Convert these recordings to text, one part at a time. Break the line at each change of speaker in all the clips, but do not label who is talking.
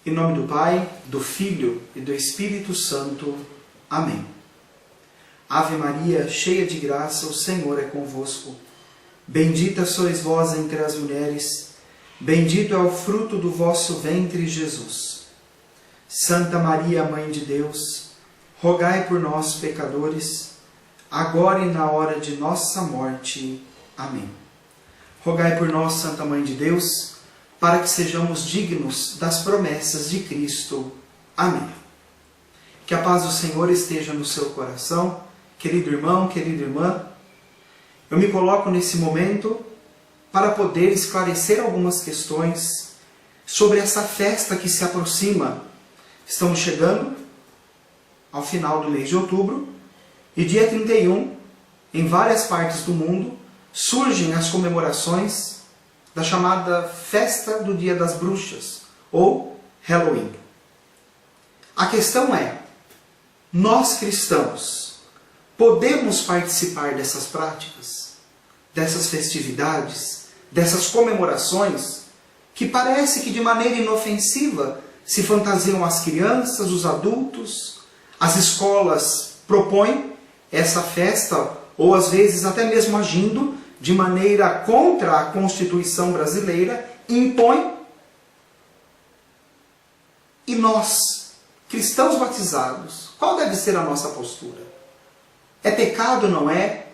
Em nome do Pai, do Filho e do Espírito Santo. Amém. Ave Maria, cheia de graça, o Senhor é convosco. Bendita sois vós entre as mulheres, bendito é o fruto do vosso ventre, Jesus. Santa Maria, Mãe de Deus, rogai por nós, pecadores, agora e na hora de nossa morte. Amém. Rogai por nós, Santa Mãe de Deus, para que sejamos dignos das promessas de Cristo. Amém. Que a paz do Senhor esteja no seu coração, querido irmão, querida irmã. Eu me coloco nesse momento para poder esclarecer algumas questões sobre essa festa que se aproxima. Estamos chegando ao final do mês de outubro e dia 31, em várias partes do mundo, surgem as comemorações da chamada Festa do Dia das Bruxas, ou Halloween. A questão é, nós cristãos podemos participar dessas práticas, dessas festividades, dessas comemorações, que parece que de maneira inofensiva se fantasiam as crianças, os adultos, as escolas propõem essa festa, ou às vezes até mesmo agindo de maneira contra a Constituição brasileira, impõe. E nós, cristãos batizados, qual deve ser a nossa postura? É pecado, não é?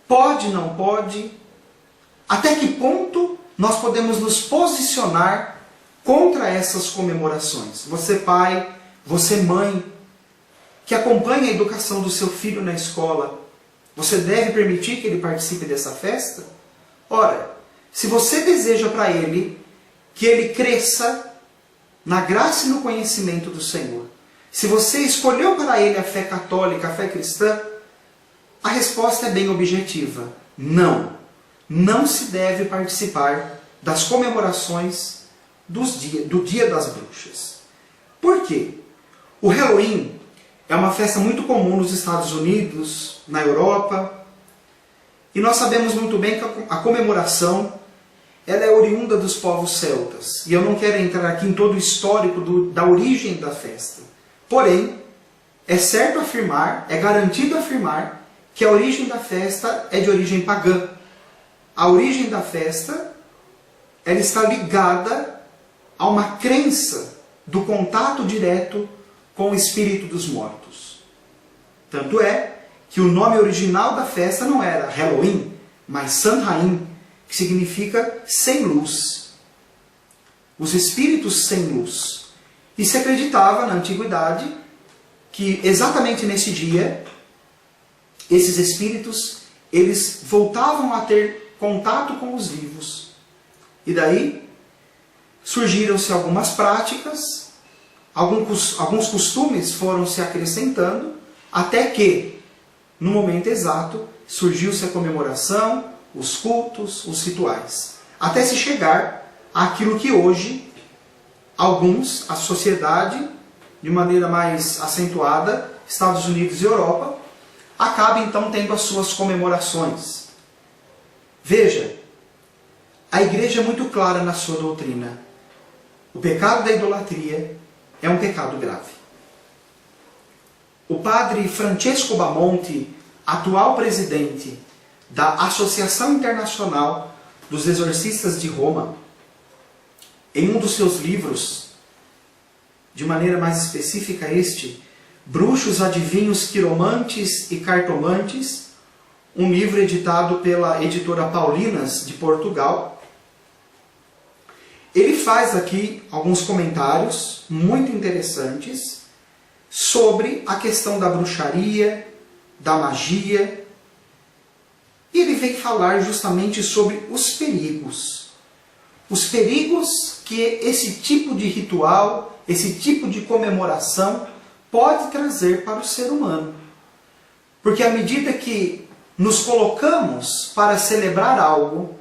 Pode, não pode? Até que ponto nós podemos nos posicionar contra essas comemorações? Você pai, você mãe, que acompanha a educação do seu filho na escola, você deve permitir que ele participe dessa festa? Ora, se você deseja para ele que ele cresça na graça e no conhecimento do Senhor, se você escolheu para ele a fé católica, a fé cristã, a resposta é bem objetiva. Não. Não se deve participar das comemorações do Dia das Bruxas. Por quê? O Halloween é uma festa muito comum nos Estados Unidos, na Europa. E nós sabemos muito bem que a comemoração ela é oriunda dos povos celtas. E eu não quero entrar aqui em todo o histórico da origem da festa. Porém, é certo afirmar, é garantido afirmar, que a origem da festa é de origem pagã. A origem da festa ela está ligada a uma crença do contato direto com o espírito dos mortos. Tanto é que o nome original da festa não era Halloween, mas Samhain, que significa sem luz. Os espíritos sem luz. E se acreditava na antiguidade que exatamente nesse dia, esses espíritos, eles voltavam a ter contato com os vivos. E daí surgiram-se algumas práticas, alguns costumes foram se acrescentando, até que, no momento exato, surgiu-se a comemoração, os cultos, os rituais. Até se chegar àquilo que hoje, a sociedade, de maneira mais acentuada, Estados Unidos e Europa, acaba então tendo as suas comemorações. Veja, a igreja é muito clara na sua doutrina. O pecado da idolatria é um pecado grave. O padre Francesco Bamonte, atual presidente da Associação Internacional dos Exorcistas de Roma, em um dos seus livros, de maneira mais específica Bruxos, Adivinhos, Quiromantes e Cartomantes, um livro editado pela editora Paulinas, de Portugal, ele faz aqui alguns comentários muito interessantes sobre a questão da bruxaria, da magia. E ele vem falar justamente sobre os perigos. Os perigos que esse tipo de ritual, esse tipo de comemoração pode trazer para o ser humano. Porque à medida que nos colocamos para celebrar algo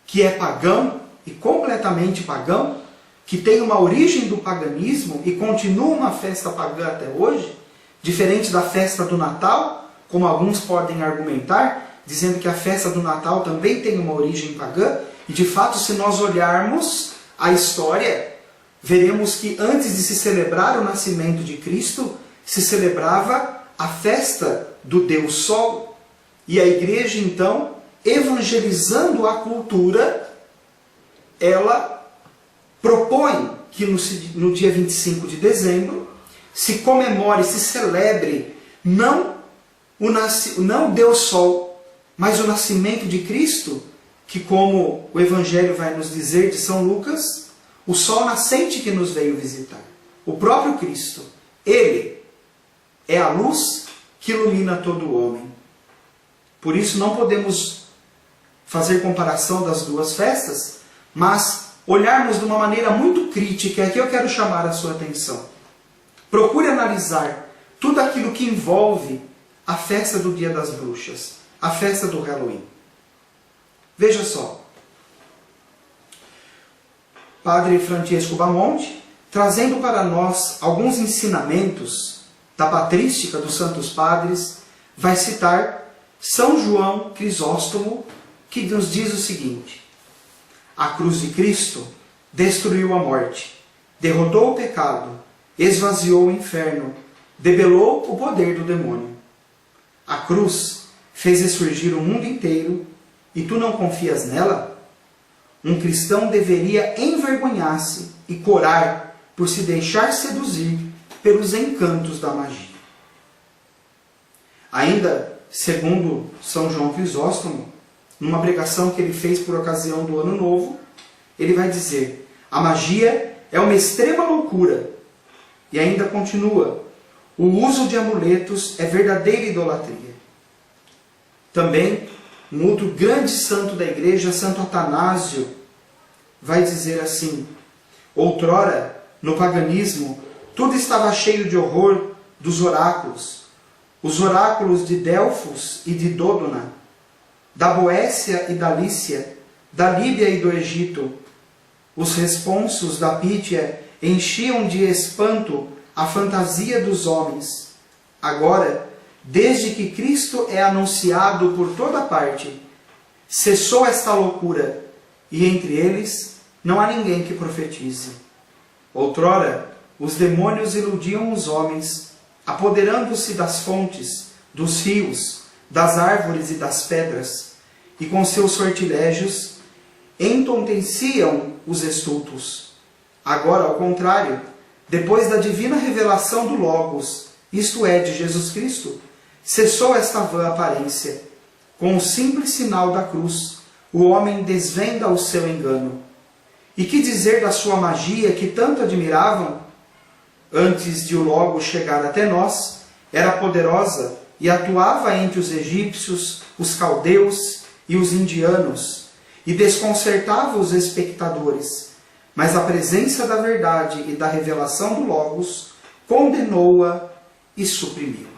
que é pagão, e completamente pagão, que tem uma origem do paganismo e continua uma festa pagã até hoje, diferente da festa do Natal, como alguns podem argumentar, dizendo que a festa do Natal também tem uma origem pagã, e de fato, se nós olharmos a história, veremos que antes de se celebrar o nascimento de Cristo, se celebrava a festa do Deus Sol. E a igreja, então, evangelizando a cultura, ela propõe que no dia 25 de dezembro se comemore, se celebre não o Deus Sol, mas o nascimento de Cristo, que, como o Evangelho vai nos dizer de São Lucas, o sol nascente que nos veio visitar. O próprio Cristo, Ele é a luz que ilumina todo o homem. Por isso não podemos fazer comparação das duas festas, mas olharmos de uma maneira muito crítica. Aqui eu quero chamar a sua atenção. Procure analisar tudo aquilo que envolve a festa do Dia das Bruxas, a festa do Halloween. Veja só. Padre Francesco Bamonte, trazendo para nós alguns ensinamentos da patrística dos Santos Padres, vai citar São João Crisóstomo, que nos diz o seguinte: a cruz de Cristo destruiu a morte, derrotou o pecado, esvaziou o inferno, debelou o poder do demônio. A cruz fez ressurgir o mundo inteiro e tu não confias nela? Um cristão deveria envergonhar-se e corar por se deixar seduzir pelos encantos da magia. Ainda, segundo São João Crisóstomo, numa pregação que ele fez por ocasião do Ano Novo, ele vai dizer: a magia é uma extrema loucura. E ainda continua: o uso de amuletos é verdadeira idolatria. Também, um outro grande santo da igreja, Santo Atanásio, vai dizer assim: outrora, no paganismo, tudo estava cheio de horror dos oráculos. Os oráculos de Delfos e de Dodona, da Boécia e da Lícia, da Líbia e do Egito. Os responsos da Pítia enchiam de espanto a fantasia dos homens. Agora, desde que Cristo é anunciado por toda parte, cessou esta loucura, e entre eles não há ninguém que profetize. Outrora, os demônios iludiam os homens, apoderando-se das fontes, dos rios, das árvores e das pedras, e com seus sortilégios entonteciam os estultos. Agora, ao contrário, depois da divina revelação do Logos, isto é, de Jesus Cristo, cessou esta vã aparência. Com o simples sinal da cruz, o homem desvenda o seu engano. E que dizer da sua magia que tanto admiravam? Antes de o Logos chegar até nós, era poderosa e atuava entre os egípcios, os caldeus e os indianos, e desconcertava os espectadores. Mas a presença da verdade e da revelação do Logos condenou-a e suprimiu-a.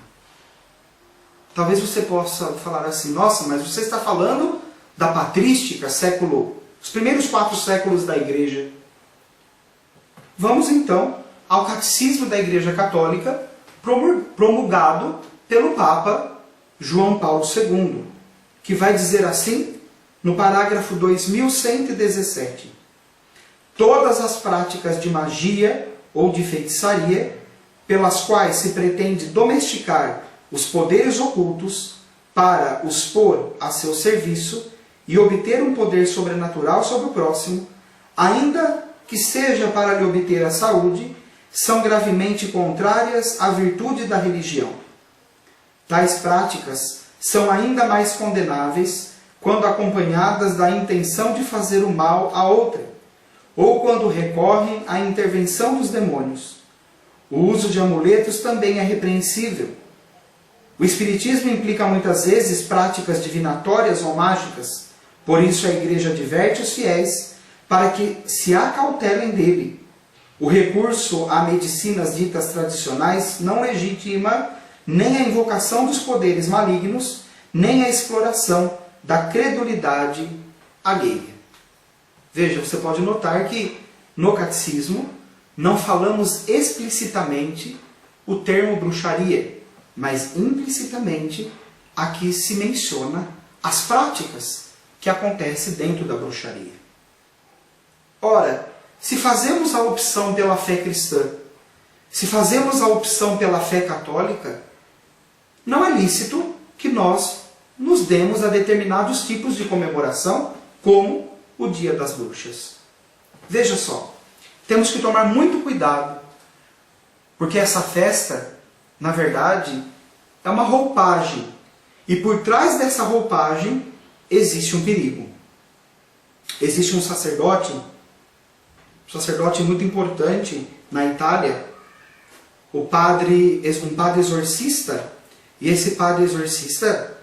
Talvez você possa falar assim: nossa, mas você está falando da patrística, os primeiros 4 séculos da Igreja. Vamos então ao Catecismo da Igreja Católica, promulgado pelo Papa João Paulo II, que vai dizer assim, no parágrafo 2117: todas as práticas de magia ou de feitiçaria, pelas quais se pretende domesticar os poderes ocultos para os pôr a seu serviço e obter um poder sobrenatural sobre o próximo, ainda que seja para lhe obter a saúde, são gravemente contrárias à virtude da religião. Tais práticas são ainda mais condenáveis quando acompanhadas da intenção de fazer o mal a outra, ou quando recorrem à intervenção dos demônios. O uso de amuletos também é repreensível. O espiritismo implica muitas vezes práticas divinatórias ou mágicas, por isso a Igreja adverte os fiéis para que se acautelem dele. O recurso a medicinas ditas tradicionais não legitima nem a invocação dos poderes malignos, nem a exploração da credulidade alheia. Veja, você pode notar que no catecismo não falamos explicitamente o termo bruxaria, mas implicitamente aqui se menciona as práticas que acontecem dentro da bruxaria. Ora, se fazemos a opção pela fé cristã, se fazemos a opção pela fé católica, não é lícito que nós nos demos a determinados tipos de comemoração, como o Dia das Bruxas. Veja só, temos que tomar muito cuidado, porque essa festa, na verdade, é uma roupagem, e por trás dessa roupagem existe um perigo. Existe um sacerdote muito importante na Itália, um padre exorcista, e esse padre exorcista,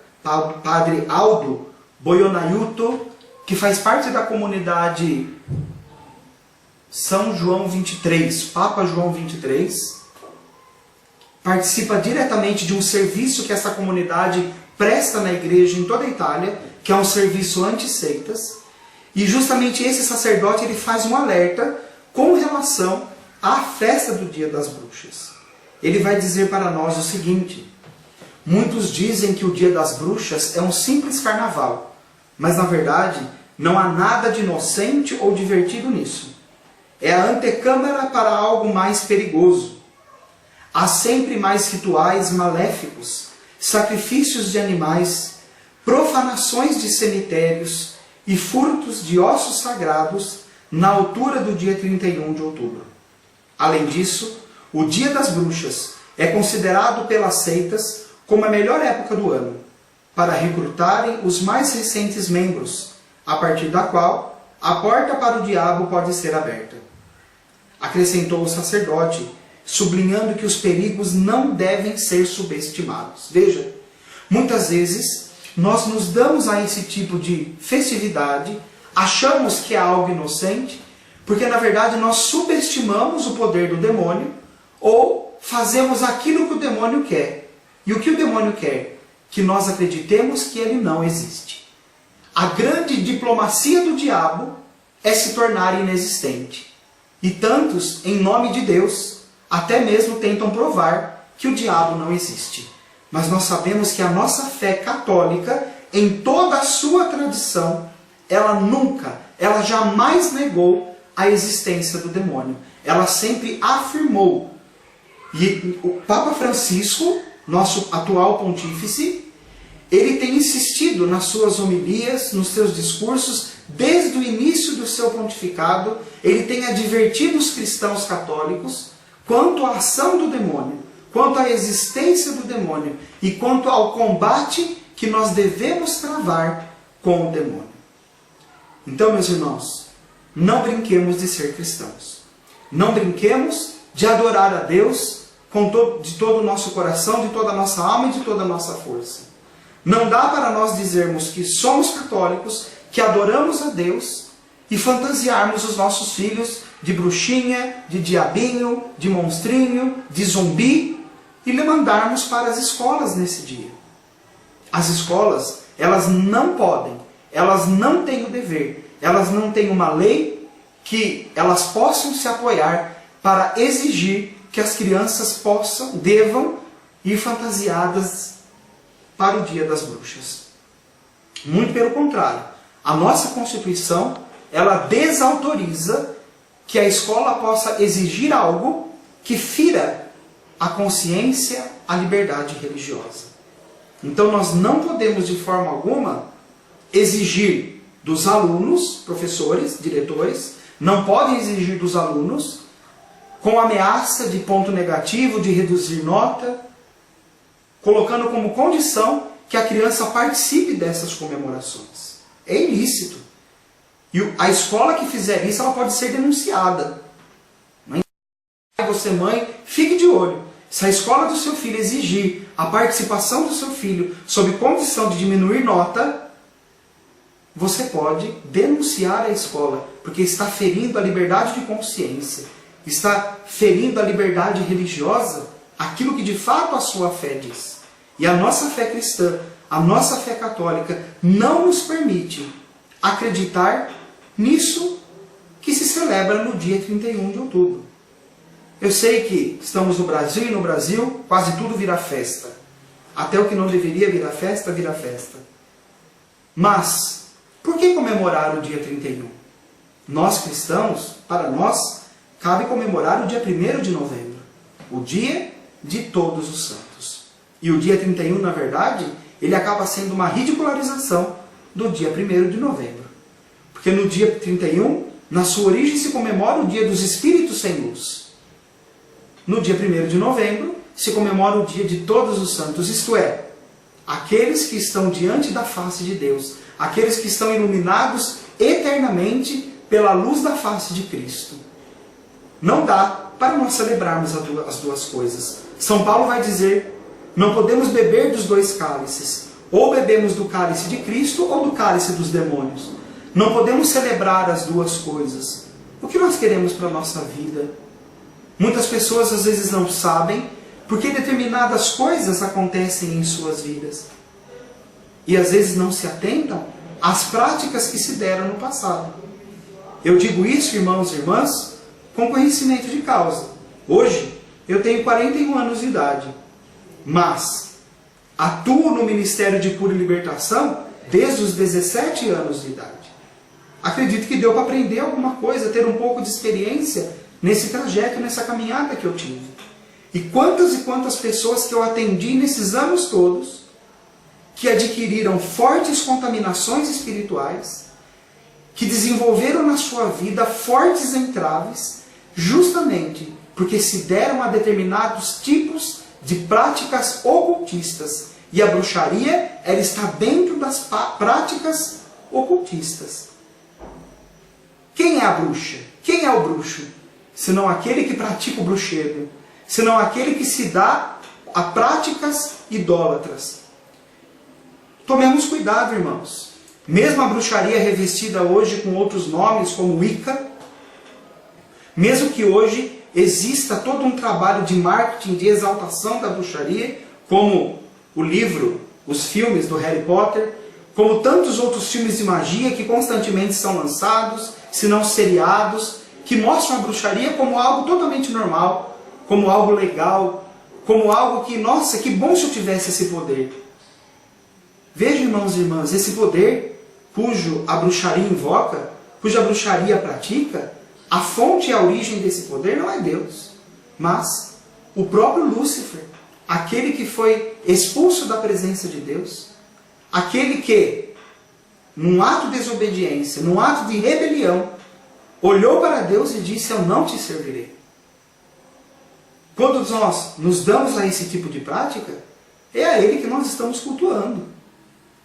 padre Aldo Boionaiuto, que faz parte da comunidade São João 23, Papa João 23, participa diretamente de um serviço que essa comunidade presta na igreja em toda a Itália, que é um serviço anti-seitas, e justamente esse sacerdote ele faz um alerta com relação à festa do Dia das Bruxas. Ele vai dizer para nós o seguinte: muitos dizem que o Dia das Bruxas é um simples carnaval, mas na verdade não há nada de inocente ou divertido nisso. É a antecâmara para algo mais perigoso. Há sempre mais rituais maléficos, sacrifícios de animais, profanações de cemitérios e furtos de ossos sagrados na altura do dia 31 de outubro. Além disso, o Dia das Bruxas é considerado pelas seitas como a melhor época do ano, para recrutarem os mais recentes membros, a partir da qual a porta para o diabo pode ser aberta. Acrescentou o sacerdote, sublinhando que os perigos não devem ser subestimados. Veja, muitas vezes nós nos damos a esse tipo de festividade, achamos que é algo inocente, porque na verdade nós subestimamos o poder do demônio ou fazemos aquilo que o demônio quer. E o que o demônio quer? Que nós acreditemos que ele não existe. A grande diplomacia do diabo é se tornar inexistente. E tantos, em nome de Deus, até mesmo tentam provar que o diabo não existe. Mas nós sabemos que a nossa fé católica, em toda a sua tradição, ela jamais negou a existência do demônio. Ela sempre afirmou. E o Papa Francisco, nosso atual pontífice, ele tem insistido nas suas homilias, nos seus discursos, desde o início do seu pontificado, ele tem advertido os cristãos católicos quanto à ação do demônio, quanto à existência do demônio e quanto ao combate que nós devemos travar com o demônio. Então, meus irmãos, não brinquemos de ser cristãos. Não brinquemos de adorar a Deus de todo o nosso coração, de toda a nossa alma e de toda a nossa força. Não dá para nós dizermos que somos católicos, que adoramos a Deus e fantasiarmos os nossos filhos de bruxinha, de diabinho, de monstrinho, de zumbi e lhe mandarmos para as escolas nesse dia. As escolas, elas não podem, elas não têm o dever, elas não têm uma lei que elas possam se apoiar para exigir que as crianças devam ir fantasiadas para o Dia das Bruxas. Muito pelo contrário, a nossa Constituição, ela desautoriza que a escola possa exigir algo que fira a consciência, a liberdade religiosa. Então nós não podemos de forma alguma exigir dos alunos, professores, diretores, não podem exigir dos alunos com ameaça de ponto negativo, de reduzir nota, colocando como condição que a criança participe dessas comemorações. É ilícito. E a escola que fizer isso, ela pode ser denunciada. Você, mãe, fique de olho. Se a escola do seu filho exigir a participação do seu filho sob condição de diminuir nota, você pode denunciar a escola, porque está ferindo a liberdade de consciência, está ferindo a liberdade religiosa, aquilo que de fato a sua fé diz. E a nossa fé cristã, a nossa fé católica, não nos permite acreditar nisso que se celebra no dia 31 de outubro. Eu sei que estamos no Brasil, e no Brasil quase tudo vira festa. Até o que não deveria virar festa, vira festa. Mas, por que comemorar o dia 31? Nós cristãos, para nós, cabe comemorar o dia 1º de novembro, o dia de todos os santos. E o dia 31, na verdade, ele acaba sendo uma ridicularização do dia 1º de novembro. Porque no dia 31, na sua origem, se comemora o dia dos espíritos sem luz. No dia 1º de novembro, se comemora o dia de todos os santos, isto é, aqueles que estão diante da face de Deus, aqueles que estão iluminados eternamente pela luz da face de Cristo. Não dá para nós celebrarmos as duas coisas. São Paulo vai dizer, não podemos beber dos dois cálices. Ou bebemos do cálice de Cristo ou do cálice dos demônios. Não podemos celebrar as duas coisas. O que nós queremos para a nossa vida? Muitas pessoas às vezes não sabem porque determinadas coisas acontecem em suas vidas. E às vezes não se atentam às práticas que se deram no passado. Eu digo isso, irmãos e irmãs, com conhecimento de causa. Hoje, eu tenho 41 anos de idade, mas atuo no Ministério de Cura e Libertação desde os 17 anos de idade. Acredito que deu para aprender alguma coisa, ter um pouco de experiência nesse trajeto, nessa caminhada que eu tive. E quantas pessoas que eu atendi nesses anos todos, que adquiriram fortes contaminações espirituais, que desenvolveram na sua vida fortes entraves, justamente porque se deram a determinados tipos de práticas ocultistas. E a bruxaria, ela está dentro das práticas ocultistas. Quem é a bruxa? Quem é o bruxo? Senão aquele que pratica o bruxeiro, senão aquele que se dá a práticas idólatras. Tomemos cuidado, irmãos. Mesmo a bruxaria revestida hoje com outros nomes, como Wicca, mesmo que hoje exista todo um trabalho de marketing, de exaltação da bruxaria, como o livro, os filmes do Harry Potter, como tantos outros filmes de magia que constantemente são lançados, se não seriados, que mostram a bruxaria como algo totalmente normal, como algo legal, como algo que, nossa, que bom se eu tivesse esse poder. Veja, irmãos e irmãs, esse poder cujo a bruxaria invoca, cuja bruxaria pratica, a fonte e a origem desse poder não é Deus, mas o próprio Lúcifer, aquele que foi expulso da presença de Deus, aquele que, num ato de desobediência, num ato de rebelião, olhou para Deus e disse, eu não te servirei. Quando nós nos damos a esse tipo de prática, é a Ele que nós estamos cultuando.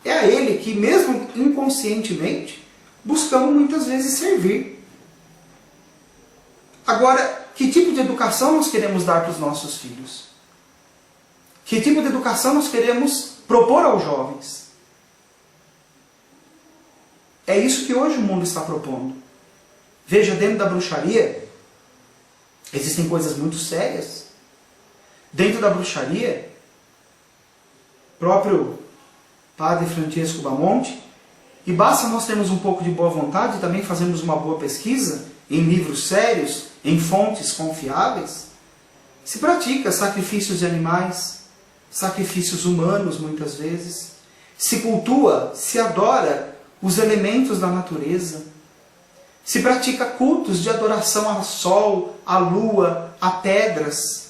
É a Ele que, mesmo inconscientemente, buscamos muitas vezes servir. Agora, que tipo de educação nós queremos dar para os nossos filhos? Que tipo de educação nós queremos propor aos jovens? É isso que hoje o mundo está propondo. Veja, dentro da bruxaria, existem coisas muito sérias. Dentro da bruxaria, próprio Padre Francesco Bamonte, e basta nós termos um pouco de boa vontade e também fazermos uma boa pesquisa em livros sérios, em fontes confiáveis, se pratica sacrifícios de animais, sacrifícios humanos muitas vezes, se cultua, se adora os elementos da natureza, se pratica cultos de adoração ao sol, à lua, a pedras,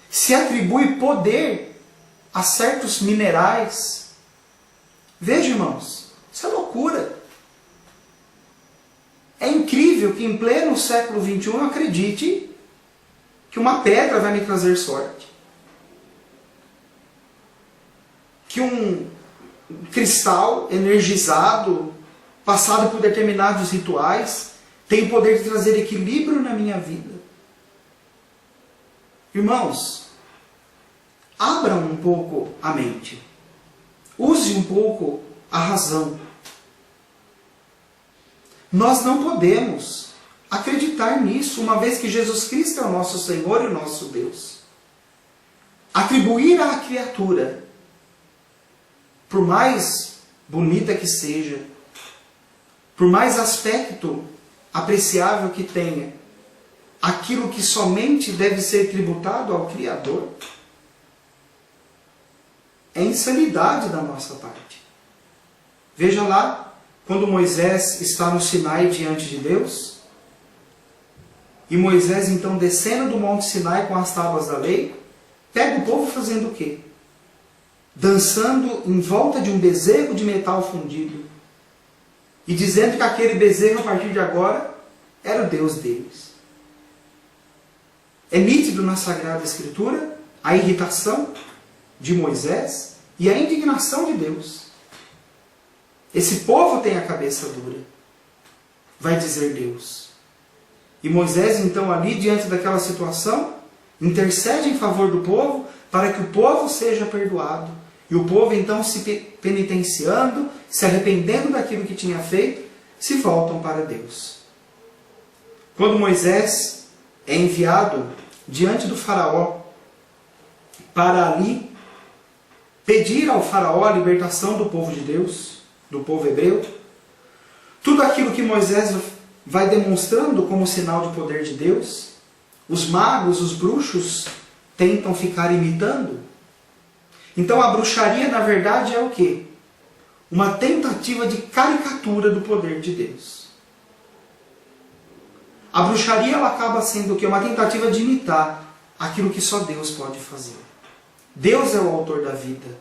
se atribui poder a certos minerais. Veja, irmãos, isso é loucura. É incrível que em pleno século XXI eu acredite que uma pedra vai me trazer sorte. Que um cristal energizado, passado por determinados rituais, tem o poder de trazer equilíbrio na minha vida. Irmãos, abram um pouco a mente. Use um pouco a razão. Nós não podemos acreditar nisso, uma vez que Jesus Cristo é o nosso Senhor e o nosso Deus. Atribuir à criatura, por mais bonita que seja, por mais aspecto apreciável que tenha, aquilo que somente deve ser tributado ao Criador, é insanidade da nossa parte. Veja lá, quando Moisés está no Sinai diante de Deus? E Moisés então descendo do Monte Sinai com as tábuas da lei, pega o povo fazendo o quê? Dançando em volta de um bezerro de metal fundido. E dizendo que aquele bezerro, a partir de agora, era o Deus deles. É nítido na Sagrada Escritura a irritação de Moisés e a indignação de Deus. Esse povo tem a cabeça dura, vai dizer Deus. E Moisés, então, ali, diante daquela situação, intercede em favor do povo para que o povo seja perdoado. E o povo, então, se penitenciando, se arrependendo daquilo que tinha feito, se voltam para Deus. Quando Moisés é enviado diante do faraó para ali pedir ao faraó a libertação do povo de Deus, do povo hebreu, tudo aquilo que Moisés vai demonstrando como sinal de poder de Deus, os magos, os bruxos tentam ficar imitando. Então a bruxaria, na verdade, é o quê? Uma tentativa de caricatura do poder de Deus. A bruxaria ela acaba sendo o quê? Uma tentativa de imitar aquilo que só Deus pode fazer. Deus é o autor da vida.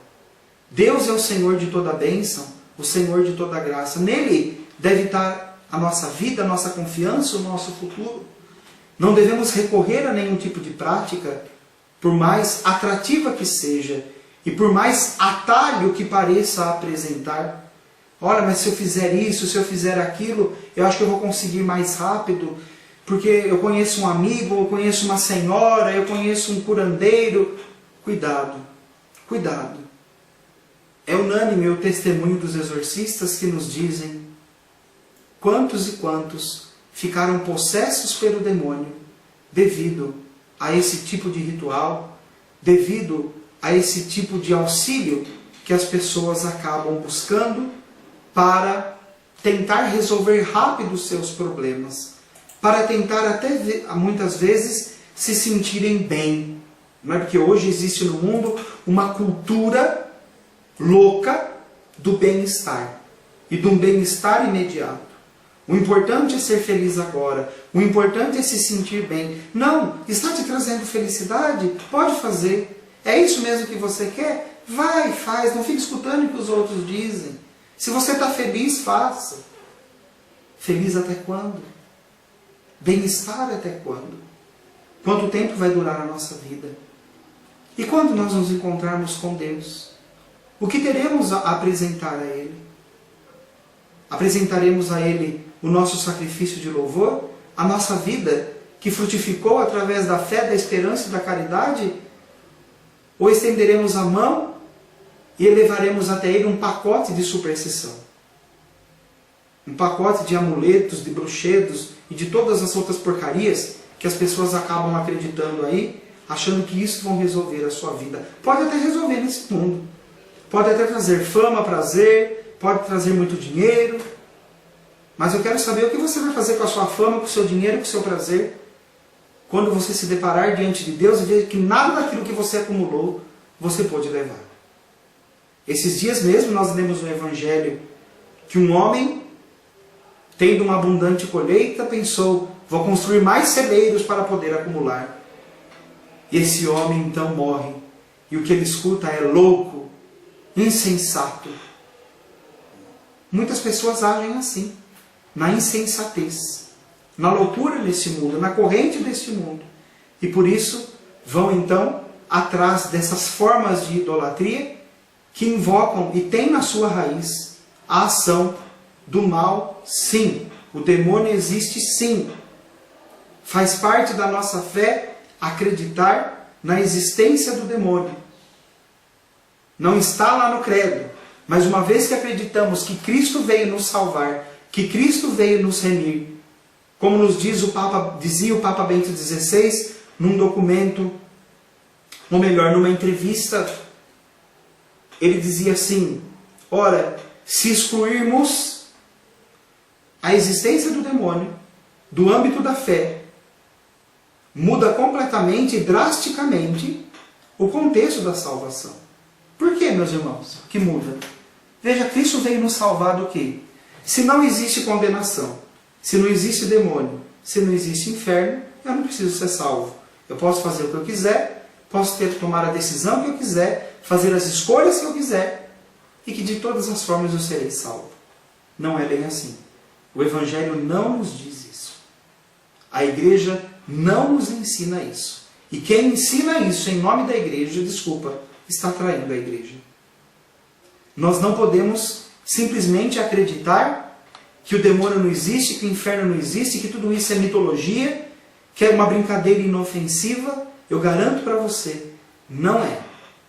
Deus é o Senhor de toda a bênção, o Senhor de toda a graça. Nele deve estar a nossa vida, a nossa confiança, o nosso futuro. Não devemos recorrer a nenhum tipo de prática, por mais atrativa que seja, e por mais atalho que pareça apresentar. Olha, mas se eu fizer isso, se eu fizer aquilo, eu acho que eu vou conseguir mais rápido, porque eu conheço um amigo, eu conheço uma senhora, eu conheço um curandeiro. Cuidado, cuidado. É unânime o testemunho dos exorcistas que nos dizem quantos e quantos ficaram possessos pelo demônio devido a esse tipo de ritual, devido a esse tipo de auxílio que as pessoas acabam buscando para tentar resolver rápido os seus problemas, para tentar até muitas vezes se sentirem bem. Não é? Porque hoje existe no mundo uma cultura louca do bem-estar e de um bem-estar imediato. O importante é ser feliz agora, o importante é se sentir bem. Não, está te trazendo felicidade? Pode fazer. É isso mesmo que você quer? Vai, faz, não fique escutando o que os outros dizem. Se você está feliz, faça. Feliz até quando? Bem-estar até quando? Quanto tempo vai durar a nossa vida? E quando nós nos encontrarmos com Deus? O que teremos a apresentar a Ele? Apresentaremos a Ele o nosso sacrifício de louvor? A nossa vida que frutificou através da fé, da esperança e da caridade? Ou estenderemos a mão e elevaremos até Ele um pacote de superstição? Um pacote de amuletos, de bruxedos e de todas as outras porcarias que as pessoas acabam acreditando aí, achando que isso vão resolver a sua vida. Pode até resolver nesse mundo. Pode até trazer fama, prazer, pode trazer muito dinheiro. Mas eu quero saber o que você vai fazer com a sua fama, com o seu dinheiro, com o seu prazer, quando você se deparar diante de Deus e ver que nada daquilo que você acumulou, você pôde levar. Esses dias mesmo nós lemos no Evangelho que um homem, tendo uma abundante colheita, pensou, vou construir mais celeiros para poder acumular. E esse homem então morre. E o que ele escuta é louco, insensato. Muitas pessoas agem assim, na insensatez, na loucura desse mundo, na corrente deste mundo. E por isso vão então atrás dessas formas de idolatria que invocam e têm na sua raiz a ação do mal, sim. O demônio existe, sim. Faz parte da nossa fé acreditar na existência do demônio. Não está lá no credo, mas uma vez que acreditamos que Cristo veio nos salvar, que Cristo veio nos remir, como nos diz dizia o Papa Bento XVI, num documento, ou melhor, numa entrevista, ele dizia assim, ora, se excluirmos a existência do demônio do âmbito da fé, muda completamente e drasticamente o contexto da salvação. Por que, meus irmãos, que muda? Veja, Cristo veio nos salvar do quê? Se não existe condenação, se não existe demônio, se não existe inferno, eu não preciso ser salvo. Eu posso fazer o que eu quiser, posso tomar a decisão que eu quiser, fazer as escolhas que eu quiser, e que de todas as formas eu serei salvo. Não é bem assim. O Evangelho não nos diz isso. A igreja não nos ensina isso. E quem ensina isso em nome da igreja, está traindo a igreja. Nós não podemos simplesmente acreditar que o demônio não existe, que o inferno não existe, que tudo isso é mitologia, que é uma brincadeira inofensiva. Eu garanto para você, não é.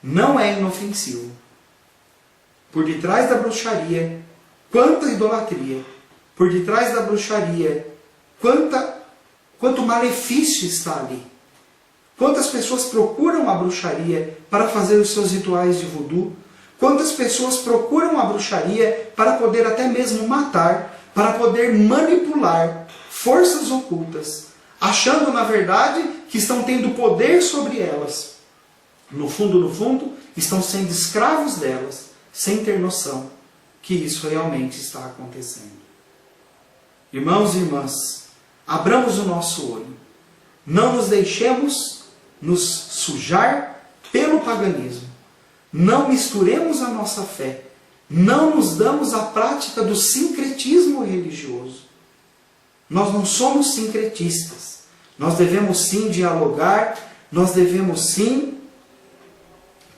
Não é inofensivo. Por detrás da bruxaria, quanta idolatria. Por detrás da bruxaria, quanto malefício está ali. Quantas pessoas procuram a bruxaria para fazer os seus rituais de voodoo? Quantas pessoas procuram a bruxaria para poder até mesmo matar, para poder manipular forças ocultas, achando na verdade que estão tendo poder sobre elas. No fundo, estão sendo escravos delas, sem ter noção que isso realmente está acontecendo. Irmãos e irmãs, abramos o nosso olho. Não nos deixemos nos sujar pelo paganismo. Não misturemos a nossa fé. Não nos damos à prática do sincretismo religioso. Nós não somos sincretistas. Nós devemos sim dialogar, nós devemos sim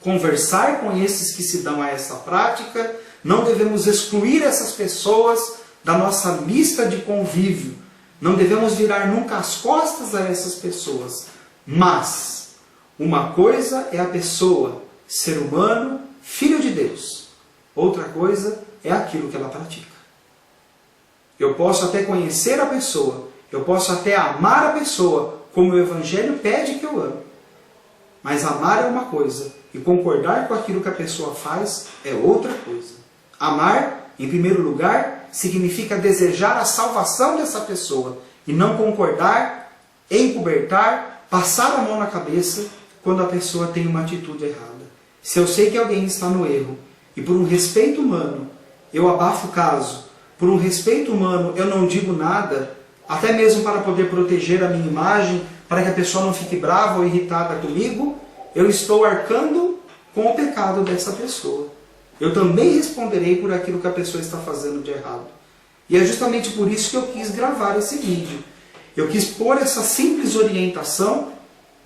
conversar com esses que se dão a essa prática. Não devemos excluir essas pessoas da nossa lista de convívio. Não devemos virar nunca as costas a essas pessoas. Mas uma coisa é a pessoa, ser humano, filho de Deus. Outra coisa é aquilo que ela pratica. Eu posso até conhecer a pessoa, eu posso até amar a pessoa, como o Evangelho pede que eu ame. Mas amar é uma coisa, e concordar com aquilo que a pessoa faz é outra coisa. Amar, em primeiro lugar, significa desejar a salvação dessa pessoa, e não concordar, encobertar, passar a mão na cabeça quando a pessoa tem uma atitude errada. Se eu sei que alguém está no erro, e por um respeito humano, eu abafo o caso, por um respeito humano eu não digo nada, até mesmo para poder proteger a minha imagem, para que a pessoa não fique brava ou irritada comigo, eu estou arcando com o pecado dessa pessoa. Eu também responderei por aquilo que a pessoa está fazendo de errado. E é justamente por isso que eu quis gravar esse vídeo. Eu quis pôr essa simples orientação.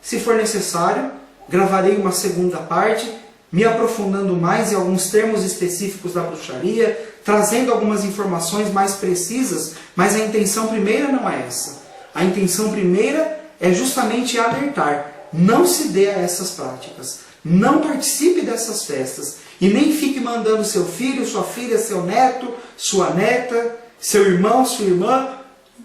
Se for necessário, gravarei uma segunda parte, me aprofundando mais em alguns termos específicos da bruxaria, trazendo algumas informações mais precisas, mas a intenção primeira não é essa. A intenção primeira é justamente alertar. Não se dê a essas práticas. Não participe dessas festas. E nem fique mandando seu filho, sua filha, seu neto, sua neta, seu irmão, sua irmã,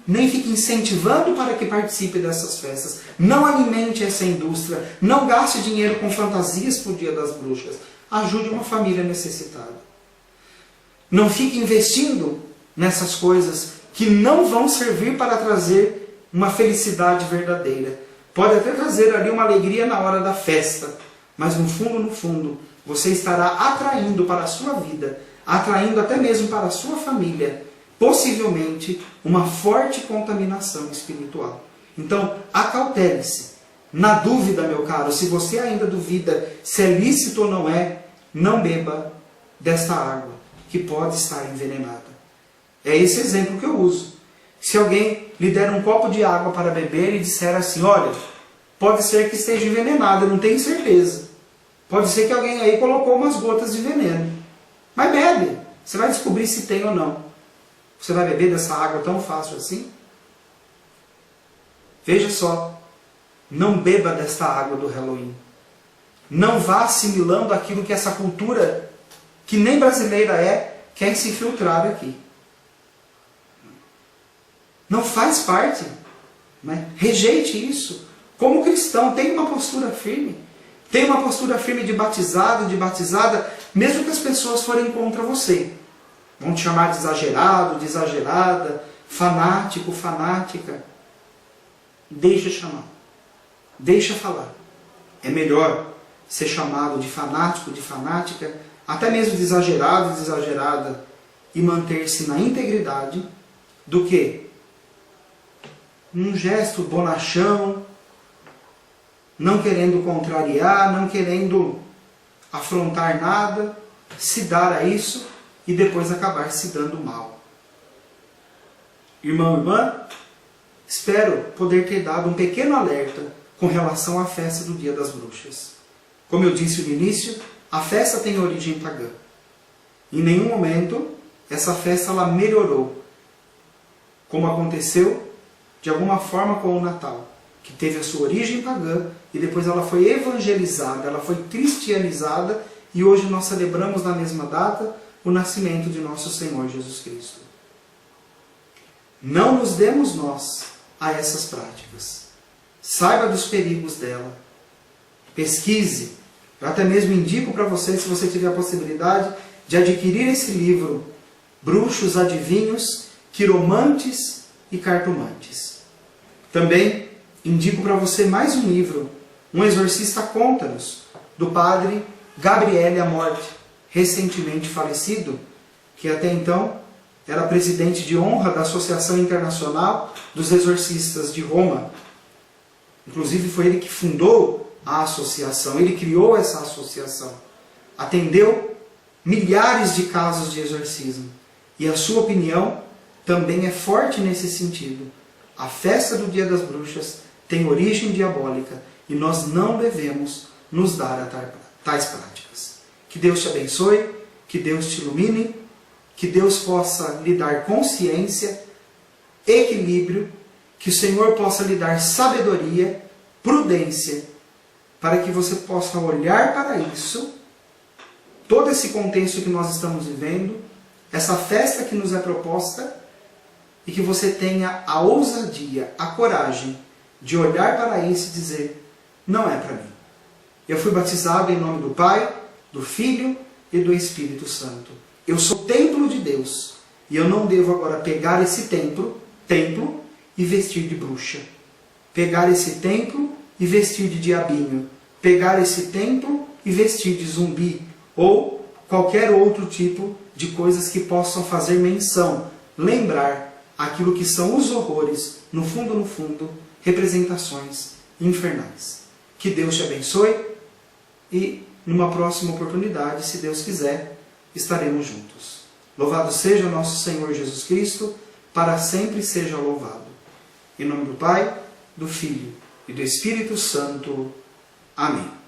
nem fique incentivando para que participe dessas festas. Não alimente essa indústria. Não gaste dinheiro com fantasias para o Dia das Bruxas. Ajude uma família necessitada. Não fique investindo nessas coisas que não vão servir para trazer uma felicidade verdadeira. Pode até trazer ali uma alegria na hora da festa, mas no fundo, você estará atraindo para a sua vida, atraindo até mesmo para a sua família, possivelmente uma forte contaminação espiritual. Então, acautele-se. Na dúvida, meu caro, se você ainda duvida se é lícito ou não é, não beba desta água, que pode estar envenenada. É esse exemplo que eu uso. Se alguém lhe der um copo de água para beber e disser assim, olha, pode ser que esteja envenenada, eu não tenho certeza. Pode ser que alguém aí colocou umas gotas de veneno. Mas bebe, você vai descobrir se tem ou não. Você vai beber dessa água tão fácil assim? Veja só, não beba desta água do Halloween. Não vá assimilando aquilo que essa cultura, que nem brasileira é, quer se infiltrar aqui. Não faz parte. Né? Rejeite isso. Como cristão, tenha uma postura firme. Tenha uma postura firme de batizado, de batizada, mesmo que as pessoas forem contra você. Vão te chamar de exagerado, de exagerada, fanático, fanática. Deixa chamar. Deixa falar. É melhor ser chamado de fanático, de fanática, até mesmo de exagerado, de exagerada, e manter-se na integridade do que um gesto bonachão, não querendo contrariar, não querendo afrontar nada, se dar a isso e depois acabar se dando mal. Irmão e irmã, espero poder ter dado um pequeno alerta com relação à festa do Dia das Bruxas. Como eu disse no início, a festa tem origem pagã. Em nenhum momento essa festa ela melhorou, como aconteceu de alguma forma com o Natal, que teve a sua origem pagã e depois ela foi evangelizada, ela foi cristianizada e hoje nós celebramos na mesma data o nascimento de nosso Senhor Jesus Cristo. Não nos demos nós a essas práticas. Saiba dos perigos dela. Pesquise. Eu até mesmo indico para você, se você tiver a possibilidade, de adquirir esse livro, Bruxos, Adivinhos, Quiromantes e Cartomantes. Também indico para você mais um livro, Um Exorcista Conta-nos, do padre Gabriele Amorte, recentemente falecido, que até então era presidente de honra da Associação Internacional dos Exorcistas de Roma. Inclusive foi ele que fundou a associação, ele criou essa associação. Atendeu milhares de casos de exorcismo. E a sua opinião também é forte nesse sentido. A festa do Dia das Bruxas tem origem diabólica e nós não devemos nos dar a tais práticas. Que Deus te abençoe, que Deus te ilumine, que Deus possa lhe dar consciência, equilíbrio, que o Senhor possa lhe dar sabedoria, prudência, para que você possa olhar para isso, todo esse contexto que nós estamos vivendo, essa festa que nos é proposta, e que você tenha a ousadia, a coragem de olhar para isso e dizer, não é para mim. Eu fui batizado em nome do Pai, do Filho e do Espírito Santo. Eu sou templo de Deus. E eu não devo agora pegar esse templo e vestir de bruxa. Pegar esse templo e vestir de diabinho. Pegar esse templo e vestir de zumbi. Ou qualquer outro tipo de coisas que possam fazer menção. Lembrar aquilo que são os horrores, no fundo, representações infernais. Que Deus te abençoe e numa próxima oportunidade, se Deus quiser, estaremos juntos. Louvado seja nosso Senhor Jesus Cristo, para sempre seja louvado. Em nome do Pai, do Filho e do Espírito Santo. Amém.